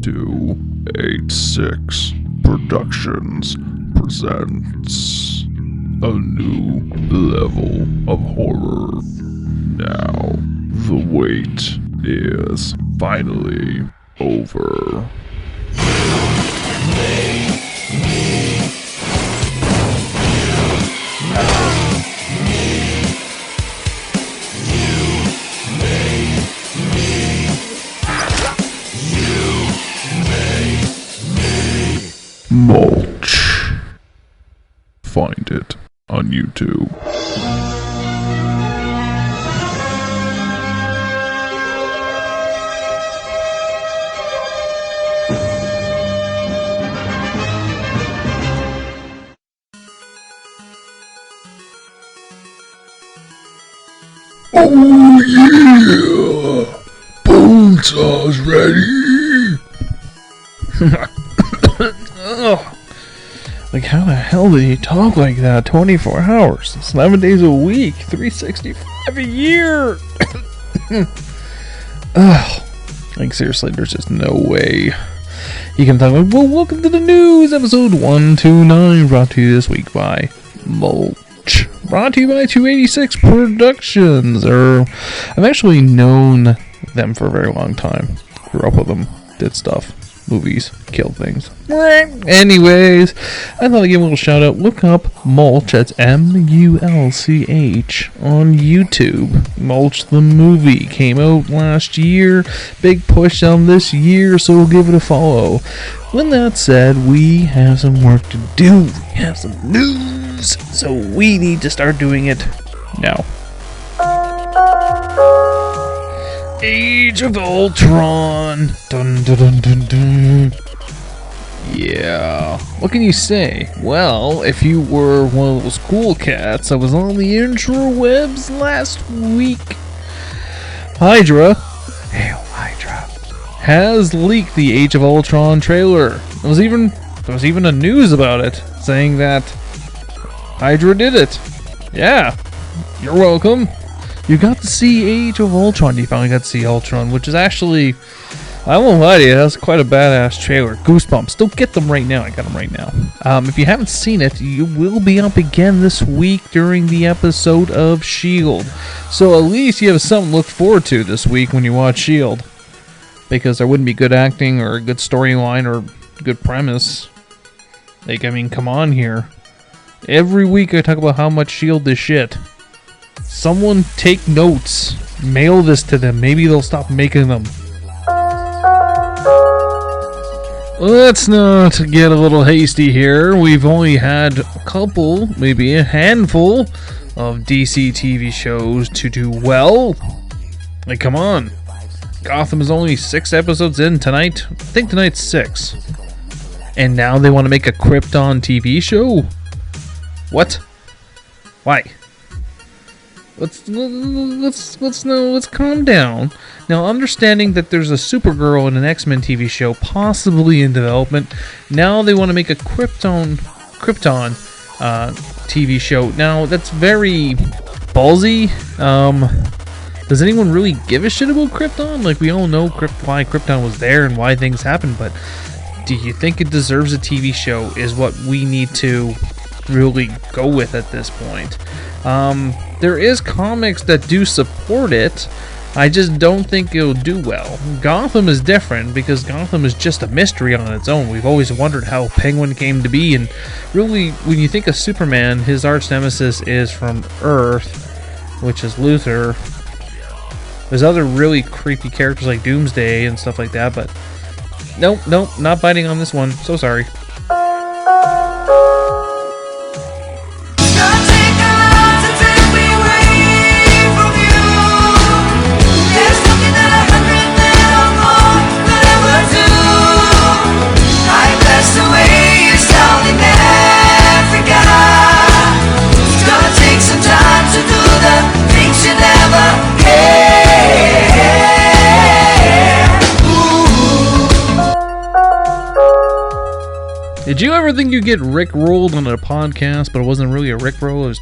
1286 Productions presents a new level of horror. Now, the wait is finally over. Mulch. Find it on YouTube. Oh yeah! Bonesaw's ready! Ugh. Like, how the hell did he talk like that? 24 hours, 7 days a week, 365 a year! Ugh. Like, seriously, there's just no way he can talk like, well, welcome to the news, episode 129, brought to you this week by Mulch. Brought to you by 286 Productions. I've actually known them for a very long time. Grew up with them, did stuff. Movies, kill things. Anyways, I thought I'd give a little shout out. Look up Mulch, that's M-U-L-C-H, on YouTube. Mulch the movie came out last year. Big push on this year, so we'll give it a follow. With that said, we have some work to do. We have some news, so we need to start doing it now. Age of Ultron. Dun dun dun dun dun. Yeah. What can you say? Well, if you were one of those cool cats that was on the intrawebs last week, Hydra, hail Hydra, has leaked the Age of Ultron trailer. There was even a news about it, saying that Hydra did it. Yeah. You're welcome. You got to see Age of Ultron. You finally got to see Ultron, which is actually, I won't lie to you, that's quite a badass trailer. Goosebumps. Still get them right now. I got them right now. If you haven't seen it, you will be up again this week during the episode of S.H.I.E.L.D. So at least you have something to look forward to this week when you watch S.H.I.E.L.D. Because there wouldn't be good acting or a good storyline or good premise. Like, I mean, come on here. Every week I talk about how much S.H.I.E.L.D. is shit. Someone take notes. Mail this to them. Maybe they'll stop making them. Let's not get a little hasty here. We've only had a couple, maybe a handful of DC TV shows to do well. Like, come on. Gotham is only 6 episodes in tonight. I think tonight's 6. And now they want to make a Krypton TV show? What? Why? Let's calm down. Now, understanding that there's a Supergirl and an X-Men TV show possibly in development, now they want to make a Krypton TV show. Now, that's very ballsy. Does anyone really give a shit about Krypton? Like, we all know why Krypton was there and why things happened, but do you think it deserves a TV show is what we need to really go with at this point. There is comics that do support it. I just don't think it'll do well. Gotham is different because Gotham is just a mystery on its own. We've always wondered how Penguin came to be, and really, when you think of Superman, his arch nemesis is from Earth, which is Luthor. There's other really creepy characters like Doomsday and stuff like that, but nope, not biting on this one. So sorry. Did you ever think you'd get Rick-rolled on a podcast, but it wasn't really a Rick-roll? It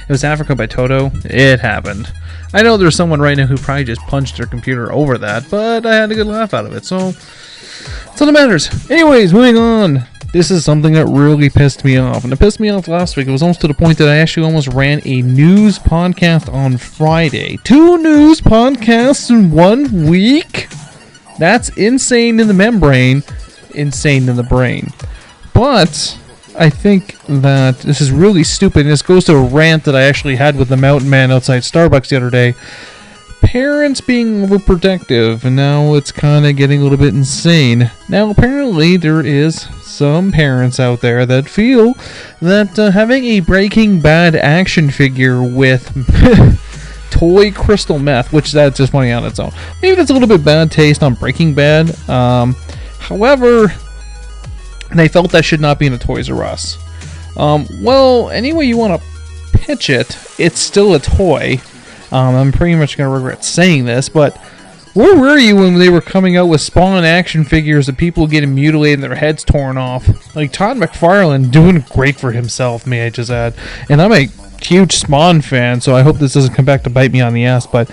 was Africa by Toto. It happened. I know there's someone right now who probably just punched their computer over that, but I had a good laugh out of it. So, That's all that matters. Anyways, moving on. This is something that really pissed me off. And it pissed me off last week. It was almost to the point that I actually almost ran a news podcast on Friday. 2 news podcasts in 1 week? That's insane in the membrane, insane in the brain. But I think that this is really stupid. And this goes to a rant that I actually had with the mountain man outside Starbucks the other day. Parents being overprotective, and now it's kind of getting a little bit insane. Now, apparently, there is some parents out there that feel that having a Breaking Bad action figure with toy crystal meth, which that's just funny on its own. Maybe that's a little bit bad taste on Breaking Bad. However, they felt that should not be in a Toys R Us. Well, any way you want to pitch it, it's still a toy. I'm pretty much going to regret saying this, but where were you when they were coming out with Spawn action figures of people getting mutilated and their heads torn off? Like, Todd McFarlane doing great for himself, may I just add. And I'm a huge Spawn fan, so I hope this doesn't come back to bite me on the ass, but,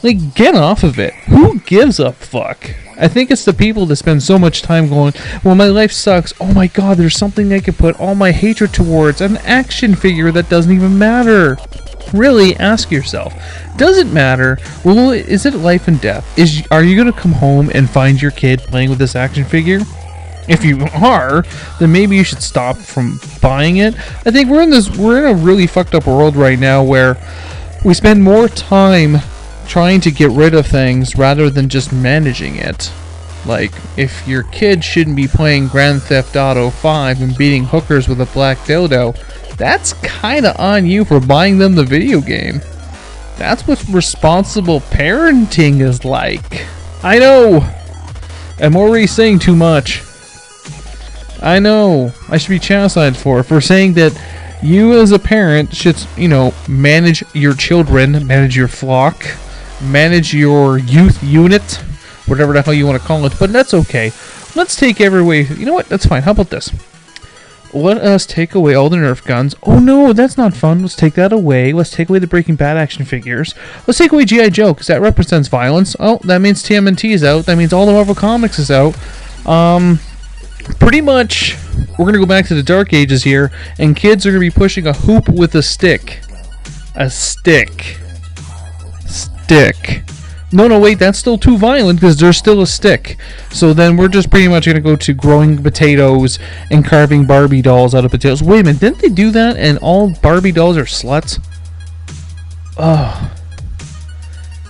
like, get off of it. Who gives a fuck? I think it's the people that spend so much time going, well, my life sucks. Oh my god, there's something I can put all my hatred towards. An action figure that doesn't even matter. Really, ask yourself, does it matter? Well, is it life and death? Are you going to come home and find your kid playing with this action figure? If you are, then maybe you should stop from buying it. I think we're in a really fucked up world right now where we spend more time trying to get rid of things rather than just managing it. Like, if your kid shouldn't be playing Grand Theft Auto 5 and beating hookers with a black dildo, that's kinda on you for buying them the video game. That's what responsible parenting is like. I know. I'm already saying too much. I know. I should be chastised for saying that you as a parent should, manage your children, manage your flock, manage your youth unit, whatever the hell you want to call it, but that's okay. Let's take every way. You know what? That's fine. How about this? Let us take away all the Nerf guns. Oh no, that's not fun. Let's take that away. Let's take away the Breaking Bad action figures. Let's take away G.I. Joe, because that represents violence. Oh, that means TMNT is out. That means all the Marvel Comics is out. Pretty much, we're going to go back to the Dark Ages here, and kids are going to be pushing a hoop with a stick. A stick. Stick. No, wait, that's still too violent because there's still a stick. So then we're just pretty much going to go to growing potatoes and carving Barbie dolls out of potatoes. Wait a minute, didn't they do that and all Barbie dolls are sluts? Oh.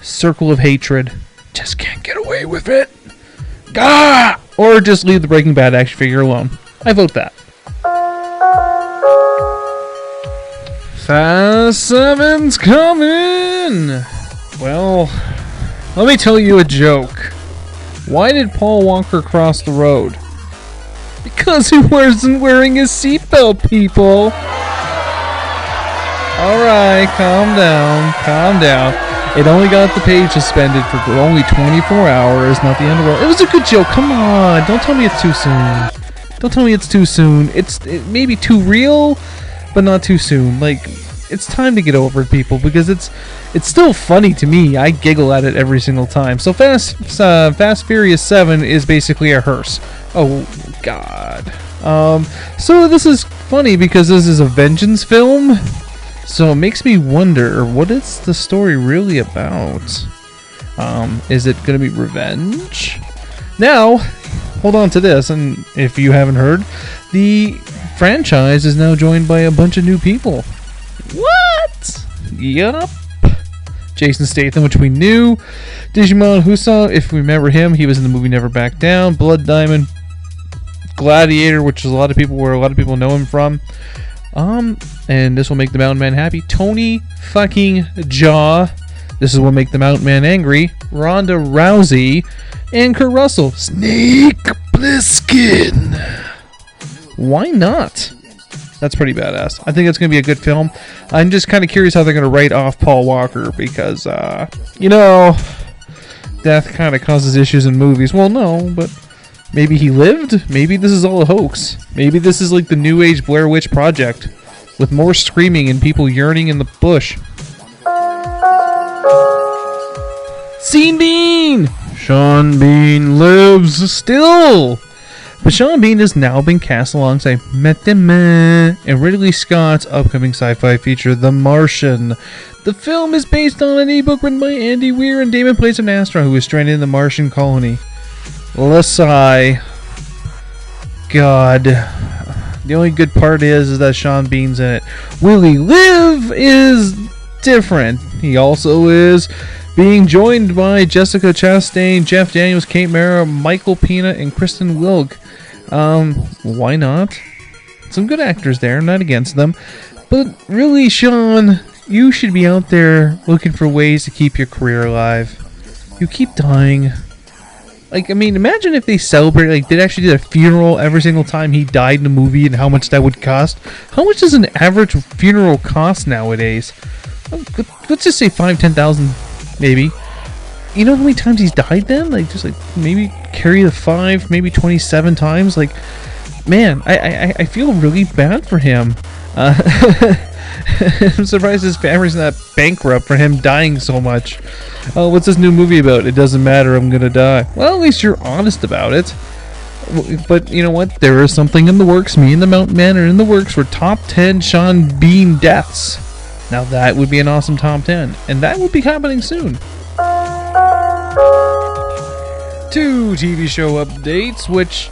Circle of hatred. Just can't get away with it. Gah! Or just leave the Breaking Bad action figure alone. I vote that. Fast 7's coming! Well, let me tell you a joke. Why did Paul Walker cross the road? Because he wasn't wearing his seatbelt, people. Alright, calm down. It only got the page suspended for only 24 hours, not the end of the world. It was a good joke, come on. Don't tell me it's too soon. It may be too real, but not too soon. Like, it's time to get over it, people, because it's still funny to me. I giggle at it every single time. So Fast Furious 7 is basically a hearse. Oh god. So this is funny because this is a vengeance film. So it makes me wonder, what is the story really about? Is it going to be revenge? Now, hold on to this, and if you haven't heard, the franchise is now joined by a bunch of new people. What? Yup. Jason Statham, which we knew. Digimon Husa, if we remember him, he was in the movie Never Back Down. Blood Diamond. Gladiator, which is a lot of people know him from. And this will make the Mountain Man happy. Tony fucking Jaa. This is what make the Mountain Man angry. Ronda Rousey. And Kurt Russell. Snake Plissken. Why not? That's pretty badass. I think it's going to be a good film. I'm just kind of curious how they're going to write off Paul Walker because, death kind of causes issues in movies. Well, no, but maybe he lived? Maybe this is all a hoax. Maybe this is like the New Age Blair Witch Project with more screaming and people yearning in the bush. Sean Bean! Sean Bean lives still! But Sean Bean has now been cast alongside Matt Damon in Ridley Scott's upcoming sci-fi feature, The Martian. The film is based on an ebook written by Andy Weir, and Damon plays an astronaut who is stranded in the Martian colony. Lasai. God. The only good part is that Sean Bean's in it. Willie Liv is different. He also is being joined by Jessica Chastain, Jeff Daniels, Kate Mara, Michael Pena, and Kristen Wiig. Why not? Some good actors there, not against them. But really, Sean, you should be out there looking for ways to keep your career alive. You keep dying. Like, I mean, imagine if they celebrate, like, they actually did a funeral every single time he died in a movie and how much that would cost. How much does an average funeral cost nowadays? Let's just say $5,000-$10,000, maybe. You know how many times he's died then? Like, just like, maybe carry the 5, maybe 27 times? Like, man, I feel really bad for him. I'm surprised his family's not bankrupt for him dying so much. Oh, what's this new movie about? It doesn't matter, I'm gonna die. Well, at least you're honest about it. But you know what? There is something in the works. Me and the Mountain Man are in the works for top 10 Sean Bean deaths. Now that would be an awesome top 10. And that would be happening soon. 2 TV show updates, which...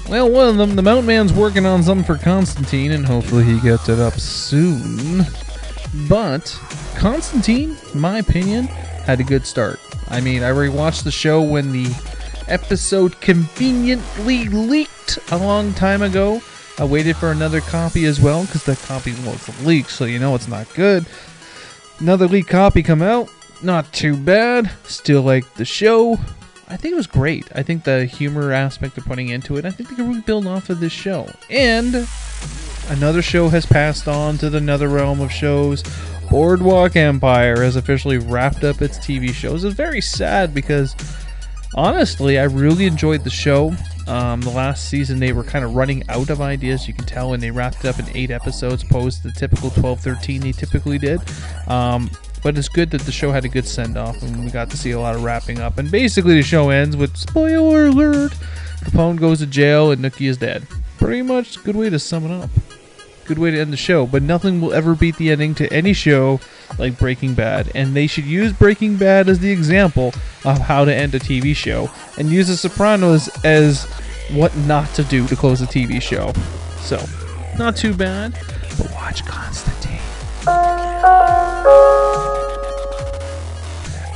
Well, one of them, the Mountain Man's working on something for Constantine, and hopefully he gets it up soon. But Constantine, in my opinion, had a good start. I mean, I rewatched the show when the episode conveniently leaked a long time ago. I waited for another copy as well, because that copy was leaked, so you know it's not good. Another leaked copy come out. Not too bad. Still like the show. I think it was great. I think the humor aspect they're putting into it, I think they can really build off of this show. And another show has passed on to the nether realm of shows. Boardwalk Empire has officially wrapped up its TV shows. It's very sad because, honestly, I really enjoyed the show. The last season they were kind of running out of ideas, you can tell, when they wrapped it up in 8 episodes opposed to the typical 12-13 they typically did. But it's good that the show had a good send-off, and we got to see a lot of wrapping up. And basically the show ends with, spoiler alert, Capone goes to jail and Nookie is dead. Pretty much a good way to sum it up. Good way to end the show. But nothing will ever beat the ending to any show like Breaking Bad. And they should use Breaking Bad as the example of how to end a TV show. And use The Sopranos as what not to do to close a TV show. So, not too bad. But watch Constantine.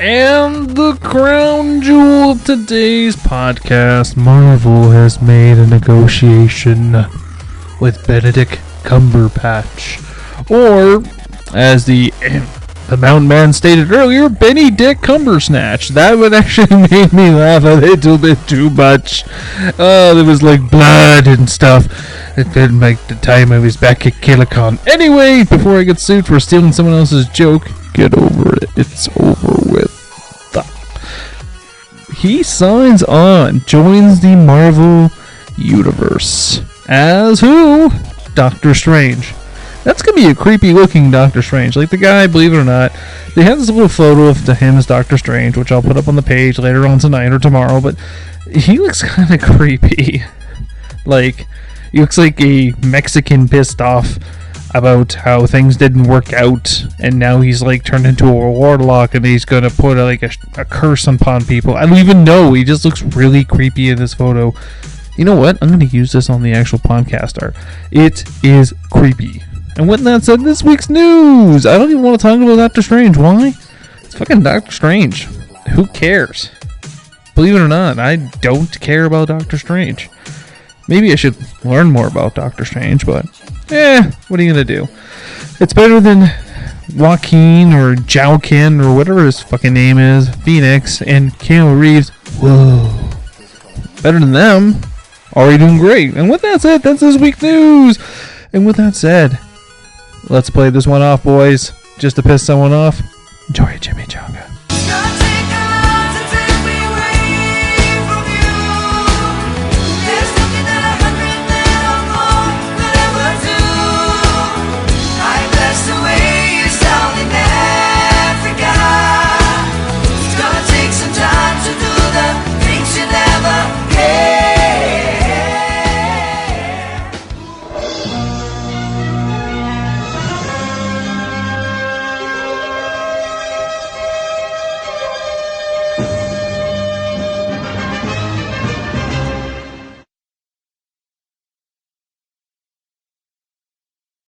And the crown jewel of today's podcast, Marvel has made a negotiation with Benedict Cumberbatch. Or, as the Mountain Man stated earlier, Benedict Cumbersnatch. That would actually make me laugh a little bit too much. Oh, there was like blood and stuff. It felt like the time I was back at Killicon. Anyway, before I get sued for stealing someone else's joke, get over it. It's over with. He signs on, joins the Marvel Universe. As who? Doctor Strange. That's going to be a creepy looking Doctor Strange. Like the guy, believe it or not, they have this little photo of him as Doctor Strange, which I'll put up on the page later on tonight or tomorrow, but he looks kind of creepy. Like, he looks like a Mexican pissed off about how things didn't work out, and now he's like turned into a warlock, and he's gonna put a curse upon people. I don't even know. He just looks really creepy in this photo. You know what? I'm gonna use this on the actual podcast art. It is creepy. And with that said, this week's news. I don't even want to talk about Doctor Strange. Why? It's fucking Doctor Strange. Who cares? Believe it or not, I don't care about Doctor Strange. Maybe I should learn more about Doctor Strange, but what are you gonna do? It's better than Joaquin or Joaquin or whatever his fucking name is, Phoenix, and Keanu Reeves. Whoa. Better than them. Already doing great. And with that said, that's this week's news. And with that said, let's play this one off, boys. Just to piss someone off. Enjoy it, Jimmy Joe.